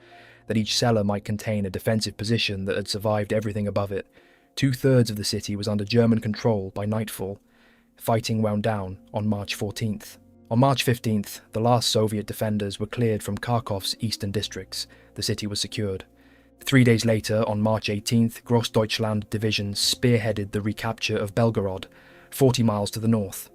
that each cellar might contain a defensive position that had survived everything above it. 2/3 of the city was under German control by nightfall. Fighting wound down on March 14th. On March 15th, the last Soviet defenders were cleared from Kharkov's eastern districts. The city was secured. 3 days later, on March 18th, Grossdeutschland Division spearheaded the recapture of Belgorod, 40 miles to the north.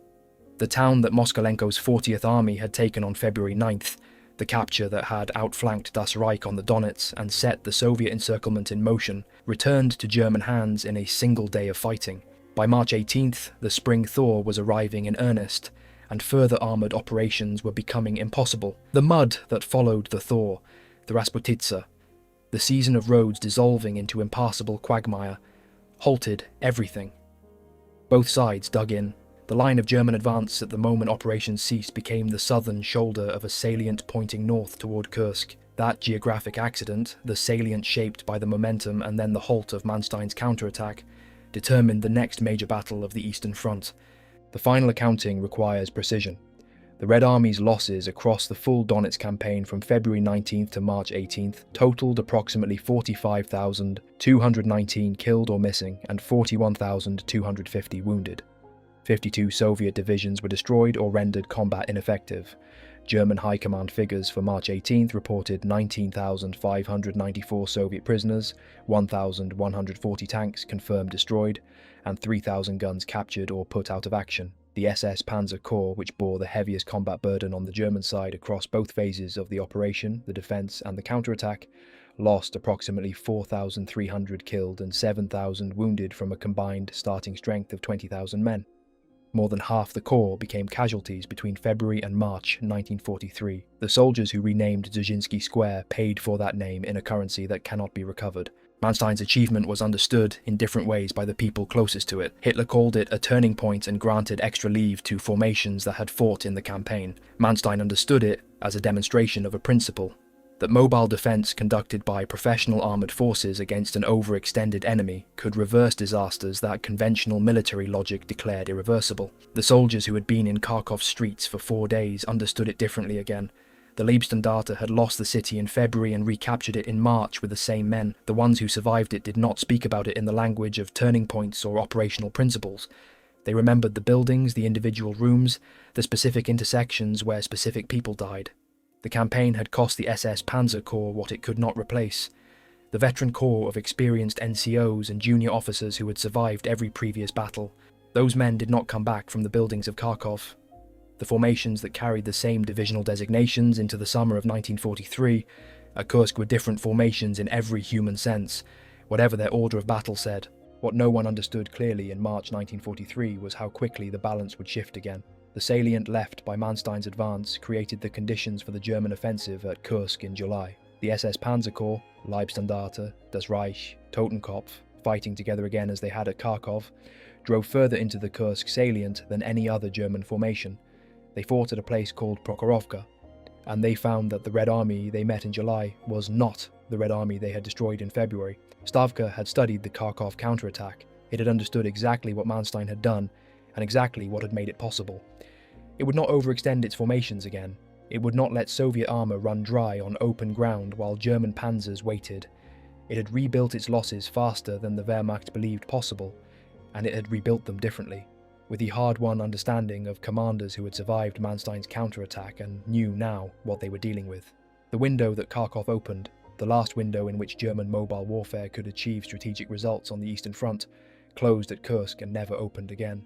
The town that Moskalenko's 40th Army had taken on February 9th, the capture that had outflanked Das Reich on the Donets and set the Soviet encirclement in motion, returned to German hands in a single day of fighting. By March 18th, the spring thaw was arriving in earnest, and further armoured operations were becoming impossible. The mud that followed the thaw, the Rasputitsa, the season of roads dissolving into impassable quagmire, halted everything. Both sides dug in. The line of German advance at the moment operations ceased became the southern shoulder of a salient pointing north toward Kursk. That geographic accident, the salient shaped by the momentum and then the halt of Manstein's counterattack, determined the next major battle of the Eastern Front. The final accounting requires precision. The Red Army's losses across the full Donets campaign from February 19th to March 18th totaled approximately 45,219 killed or missing and 41,250 wounded. 52 Soviet divisions were destroyed or rendered combat ineffective. German High Command figures for March 18th reported 19,594 Soviet prisoners, 1,140 tanks confirmed destroyed, and 3,000 guns captured or put out of action. The SS Panzer Corps, which bore the heaviest combat burden on the German side across both phases of the operation, the defence and the counterattack, lost approximately 4,300 killed and 7,000 wounded from a combined starting strength of 20,000 men. More than half the corps became casualties between February and March 1943. The soldiers who renamed Dzerzhinsky Square paid for that name in a currency that cannot be recovered. Manstein's achievement was understood in different ways by the people closest to it. Hitler called it a turning point and granted extra leave to formations that had fought in the campaign. Manstein understood it as a demonstration of a principle, that mobile defence conducted by professional armoured forces against an overextended enemy could reverse disasters that conventional military logic declared irreversible. The soldiers who had been in Kharkov's streets for 4 days understood it differently again. The Leibstandarte had lost the city in February and recaptured it in March with the same men. The ones who survived it did not speak about it in the language of turning points or operational principles. They remembered the buildings, the individual rooms, the specific intersections where specific people died. The campaign had cost the SS Panzer Corps what it could not replace. The veteran corps of experienced NCOs and junior officers who had survived every previous battle. Those men did not come back from the buildings of Kharkov. The formations that carried the same divisional designations into the summer of 1943 at Kursk were different formations in every human sense, whatever their order of battle said. What no one understood clearly in March 1943 was how quickly the balance would shift again. The salient left by Manstein's advance created the conditions for the German offensive at Kursk in July. The SS Panzer Corps, Leibstandarte, Das Reich, Totenkopf, fighting together again as they had at Kharkov, drove further into the Kursk salient than any other German formation. They fought at a place called Prokhorovka, and they found that the Red Army they met in July was not the Red Army they had destroyed in February. Stavka had studied the Kharkov counterattack. It had understood exactly what Manstein had done, and exactly what had made it possible. It would not overextend its formations again. It would not let Soviet armour run dry on open ground while German panzers waited. It had rebuilt its losses faster than the Wehrmacht believed possible, and it had rebuilt them differently, with the hard-won understanding of commanders who had survived Manstein's counterattack and knew now what they were dealing with. The window that Kharkov opened, the last window in which German mobile warfare could achieve strategic results on the Eastern Front, closed at Kursk and never opened again.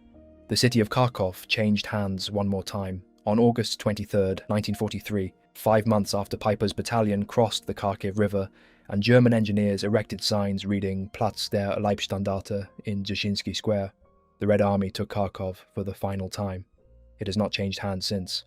The city of Kharkov changed hands one more time. On August 23, 1943, 5 months after Piper's battalion crossed the Kharkiv River, and German engineers erected signs reading Platz der Leibstandarte in Dzerzhinsky Square, the Red Army took Kharkov for the final time. It has not changed hands since.